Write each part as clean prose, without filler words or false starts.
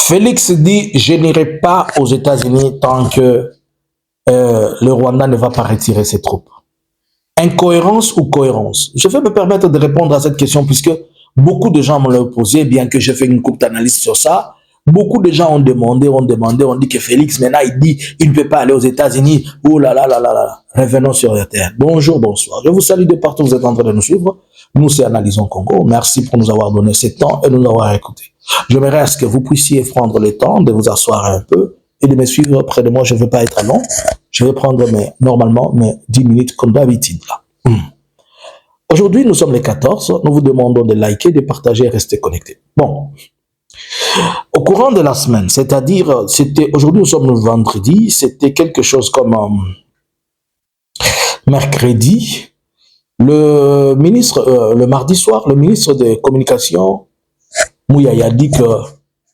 Félix dit, je n'irai pas aux États-Unis tant que le Rwanda ne va pas retirer ses troupes. Incohérence ou cohérence? Je vais me permettre de répondre à cette question puisque beaucoup de gens me l'ont posé, bien que j'ai fait une courte analyse sur ça. Beaucoup de gens ont demandé, on dit que Félix, maintenant, il dit, il ne peut pas aller aux États-Unis. Oh là là là là là. Revenons sur la terre. Bonjour, bonsoir. Je vous salue de partout où vous êtes en train de nous suivre. Nous, c'est Analysons Congo. Merci pour nous avoir donné ce temps et nous avoir écoutés. J'aimerais à ce que vous puissiez prendre le temps de vous asseoir un peu et de me suivre près de moi. Je ne vais pas être long. Je vais prendre normalement mes 10 minutes comme d'habitude. Aujourd'hui, nous sommes les 14. Nous vous demandons de liker, de partager et rester connectés. Bon. Au courant de la semaine, c'est-à-dire, aujourd'hui nous sommes le vendredi, c'était quelque chose comme mercredi, le mardi soir, le ministre des Communications, Mouyaya, a dit que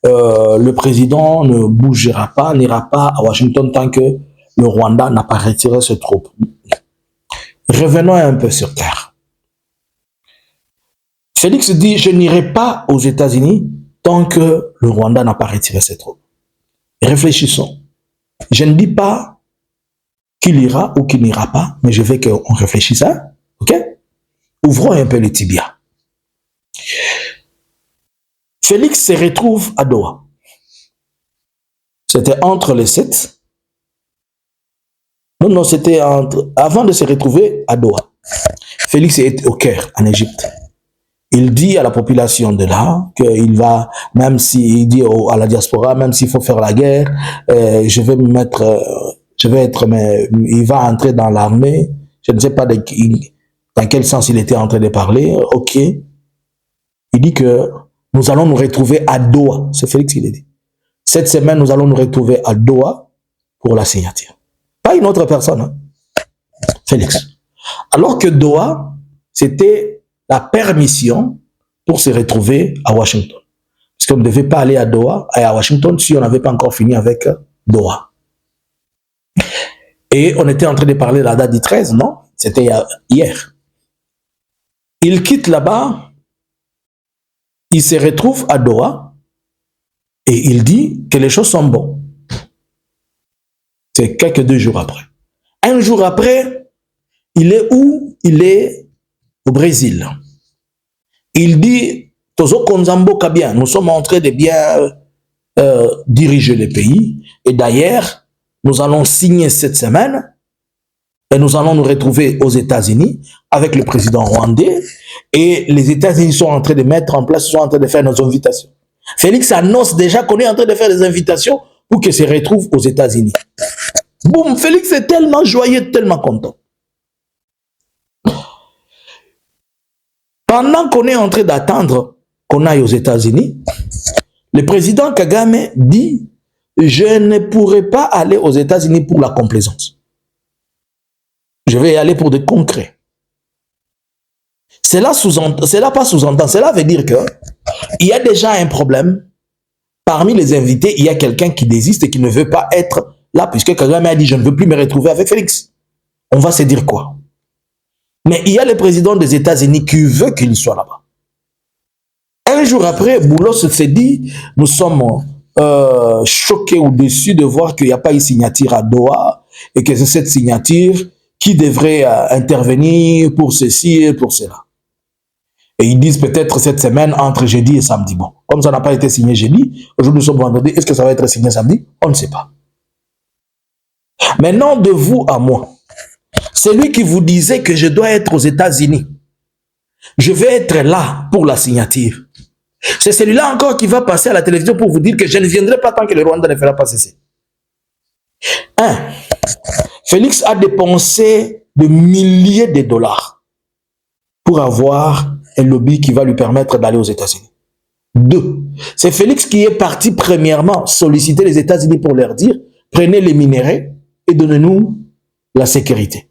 le président ne bougera pas, n'ira pas à Washington tant que le Rwanda n'a pas retiré ses troupes. Revenons un peu sur terre. Félix dit, je n'irai pas aux États-Unis tant que le Rwanda n'a pas retiré ses troupes. Réfléchissons. Je ne dis pas qu'il ira ou qu'il n'ira pas, mais je veux qu'on réfléchisse, hein? Ok? Ouvrons un peu les tibias. Félix se retrouve à Doha. C'était entre les 7. Non, c'était avant de se retrouver à Doha. Félix est au Caire, en Égypte. Il dit à la population de là qu'il va, même s'il dit à la diaspora, même s'il faut faire la guerre, il va entrer dans l'armée. Je ne sais pas dans quel sens il était en train de parler. Ok. Il dit que nous allons nous retrouver à Doha. C'est Félix qui l'a dit. Cette semaine, nous allons nous retrouver à Doha pour la signature. Pas une autre personne. Hein? Félix. Alors que Doha, c'était la permission pour se retrouver à Washington. Parce qu'on ne devait pas aller à Doha et à Washington si on n'avait pas encore fini avec Doha. Et on était en train de parler de la date du 13, non? C'était hier. Il quitte là-bas, il se retrouve à Doha et il dit que les choses sont bonnes. C'est quelques 2 jours après. Un jour après, il est où? Il est au Brésil. Il dit, Tozo Konzambo Kabien, nous sommes en train de bien diriger le pays. Et d'ailleurs, nous allons signer cette semaine et nous allons nous retrouver aux États-Unis avec le président rwandais. Et les États-Unis sont en train de mettre en place, sont en train de faire nos invitations. Félix annonce déjà qu'on est en train de faire des invitations pour qu'il se retrouve aux États-Unis. Boum, Félix est tellement joyeux, tellement content. Pendant qu'on est en train d'attendre qu'on aille aux États-Unis, le président Kagame dit « Je ne pourrai pas aller aux États-Unis pour la complaisance. Je vais y aller pour des concrets. » Cela pas sous-entend, cela veut dire qu'il y a déjà un problème. Parmi les invités, il y a quelqu'un qui désiste et qui ne veut pas être là, puisque Kagame a dit « Je ne veux plus me retrouver avec Félix. » On va se dire quoi? Mais il y a le président des États-Unis qui veut qu'il soit là-bas. Un jour après, Boulos s'est dit, nous sommes choqués ou déçus de voir qu'il n'y a pas eu signature à Doha et que c'est cette signature qui devrait intervenir pour ceci et pour cela. Et ils disent peut-être cette semaine entre jeudi et samedi. Bon, comme ça n'a pas été signé jeudi, aujourd'hui nous sommes vendredi, est-ce que ça va être signé samedi? On ne sait pas. Maintenant, de vous à moi, celui qui vous disait que je dois être aux États-Unis, je vais être là pour la signature. C'est celui-là encore qui va passer à la télévision pour vous dire que je ne viendrai pas tant que le Rwanda ne fera pas cesser. Félix a dépensé des milliers de dollars pour avoir un lobby qui va lui permettre d'aller aux États-Unis. 2, c'est Félix qui est parti premièrement solliciter les États-Unis pour leur dire « Prenez les minéraux et donnez-nous la sécurité. »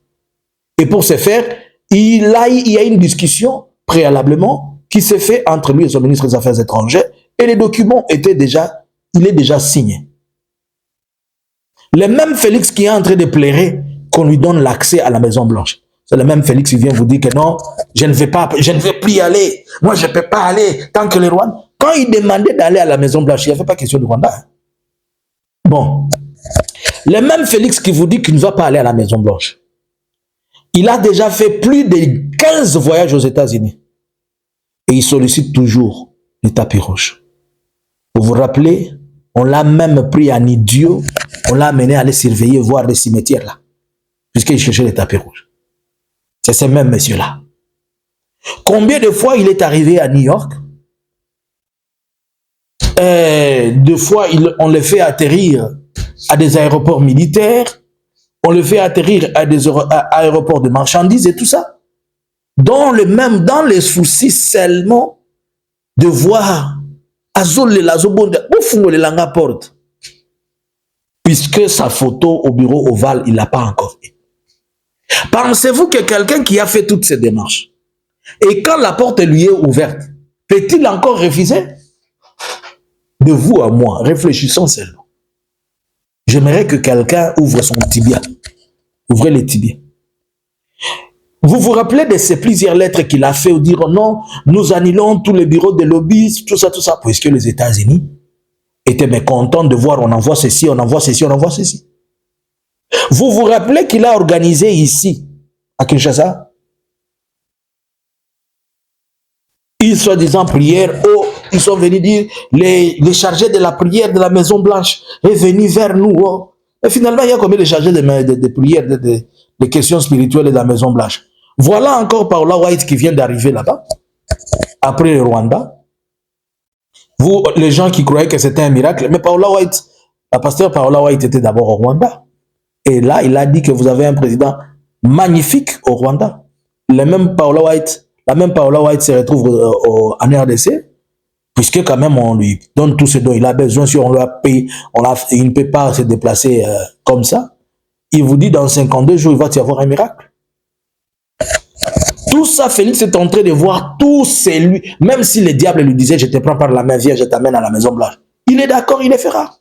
Et pour ce faire, il y a une discussion préalablement qui s'est faite entre lui et son ministre des Affaires étrangères et les documents il est déjà signé. Le même Félix qui est en train de pleurer qu'on lui donne l'accès à la Maison Blanche. C'est le même Félix qui vient vous dire que non, je ne vais plus y aller. Moi, je ne peux pas aller tant que les Rwandais. Quand il demandait d'aller à la Maison Blanche, il n'y avait pas question de Rwanda. Hein. Bon. Le même Félix qui vous dit qu'il ne va pas aller à la Maison Blanche, il a déjà fait plus de 15 voyages aux États-Unis. Et il sollicite toujours les tapis rouges. Vous vous rappelez, on l'a même pris en idiot, on l'a amené à aller surveiller, voir les cimetières là, puisqu'il cherchait les tapis rouges. C'est ces mêmes messieurs-là. Combien de fois il est arrivé à New York? Deux fois, on le fait atterrir à des aéroports militaires, on le fait atterrir à des aéroports de marchandises et tout ça. Dans les soucis seulement de voir puisque sa photo au bureau ovale, il l'a pas encore fait. Pensez-vous que quelqu'un qui a fait toutes ces démarches, et quand la porte lui est ouverte, peut-il encore refuser? De vous à moi, réfléchissons seulement. J'aimerais que quelqu'un ouvre son tibia. Ouvrez les tibias. Vous vous rappelez de ces plusieurs lettres qu'il a fait ou dire oh non, nous annulons tous les bureaux de lobbies, tout ça, puisque les États-Unis étaient mécontents de voir on envoie ceci, on envoie ceci, on envoie ceci. Vous vous rappelez qu'il a organisé ici, à Kinshasa, une soi-disant prière, oh, ils sont venus dire, les chargés de la prière de la Maison Blanche est venu vers nous. Oh. Et finalement, il y a combien de chargés de prière, de questions spirituelles de la Maison Blanche? Voilà encore Paola White qui vient d'arriver là-bas, après le Rwanda. Vous, les gens qui croyaient que c'était un miracle, mais Paola White, la pasteur Paola White était d'abord au Rwanda. Et là, il a dit que vous avez un président magnifique au Rwanda. La même Paola White se retrouve en RDC, puisque quand même on lui donne tout ce dont il a besoin. Si on lui a payé, il ne peut pas se déplacer comme ça. Il vous dit dans 52 jours, il va y avoir un miracle. Tout ça, Félix est en train de voir tout c'est lui. Même si le diable lui disait, je te prends par la main, viens, je t'amène à la Maison Blanche. Il est d'accord, il le fera.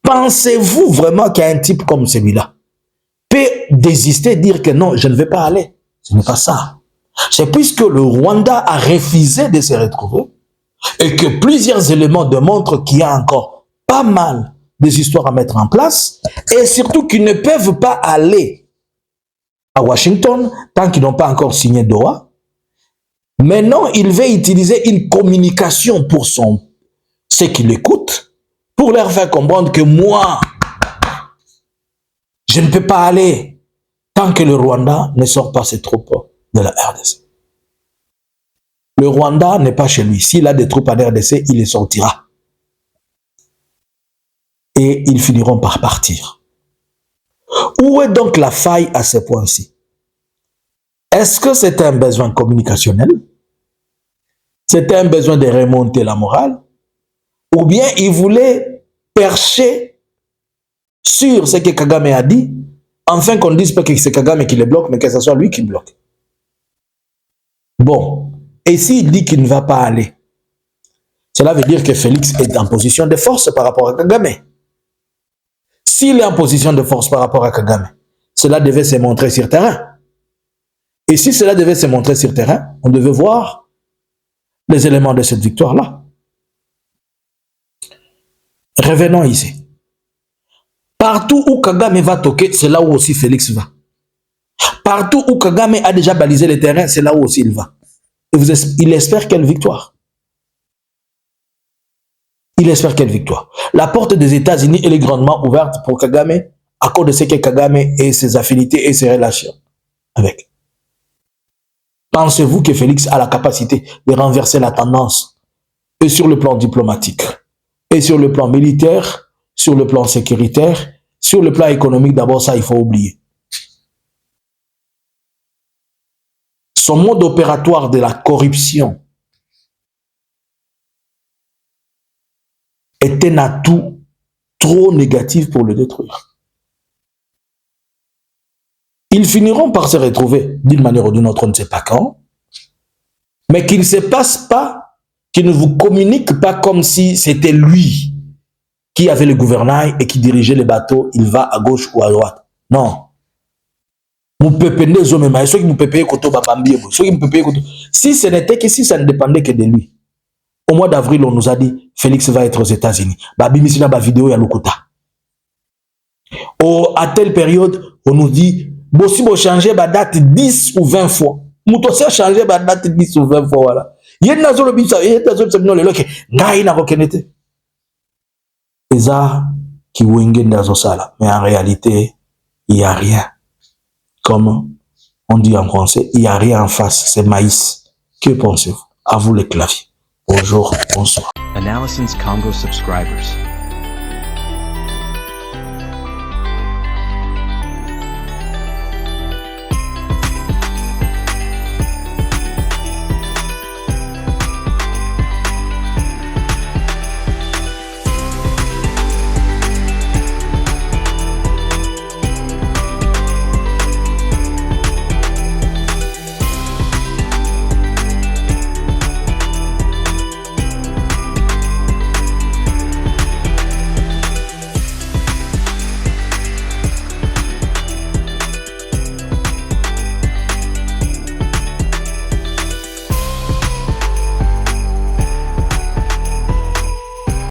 Pensez-vous vraiment qu'un type comme celui-là peut désister, dire que non, je ne vais pas aller? Ce n'est pas ça. C'est puisque le Rwanda a refusé de se retrouver et que plusieurs éléments démontrent qu'il y a encore pas mal des histoires à mettre en place et surtout qu'ils ne peuvent pas aller à Washington tant qu'ils n'ont pas encore signé Doha. Maintenant, il veut utiliser une communication pour ceux qui l'écoutent pour leur faire comprendre que moi, je ne peux pas aller tant que le Rwanda ne sort pas ses troupes de la RDC. Le Rwanda n'est pas chez lui. S'il a des troupes en RDC, il les sortira. Et ils finiront par partir. Où est donc la faille à ce point-ci? Est-ce que c'est un besoin communicationnel? C'est un besoin de remonter la morale? Ou bien il voulait percher sur ce que Kagame a dit, afin qu'on ne dise pas que c'est Kagame qui le bloque, mais que ce soit lui qui bloque. Bon, et s'il dit qu'il ne va pas aller, cela veut dire que Félix est en position de force par rapport à Kagame. S'il est en position de force par rapport à Kagame, cela devait se montrer sur terrain. Et si cela devait se montrer sur terrain, on devait voir les éléments de cette victoire-là. Revenons ici. Partout où Kagame va toquer, c'est là où aussi Félix va. Partout où Kagame a déjà balisé le terrain, c'est là où aussi il va. Et il espère quelle victoire? Il espère quelle victoire? La porte des États-Unis, elle est grandement ouverte pour Kagame, à cause de ce que Kagame et ses affinités et ses relations avec. Pensez-vous que Félix a la capacité de renverser la tendance, et sur le plan diplomatique, et sur le plan militaire, sur le plan sécuritaire, sur le plan économique? D'abord, ça, il faut oublier. Son mode opératoire de la corruption est un atout trop négatif pour le détruire. Ils finiront par se retrouver d'une manière ou d'une autre, on ne sait pas quand, mais qu'il ne se passe pas, qu'il ne vous communique pas comme si c'était lui qui avait le gouvernail et qui dirigeait les bateaux, il va à gauche ou à droite. Non. Si ce n'était que si ça ne dépendait que de lui, Au mois d'avril, on nous a dit Félix va être aux États-Unis. Bimisina ba vidéo ya Lokuta. À telle période, on nous dit si vous changez la date 10 ou 20 fois. Mouto a changé la date 10 ou 20 fois. Voilà. Il y a des gens qui qui wingen dans sala. Mais en réalité, il n'y a rien. Comme on dit en français, il n'y a rien en face. C'est maïs. Que pensez-vous? À vous les claviers. Bonjour, bonsoir. Analysins Congo subscribers.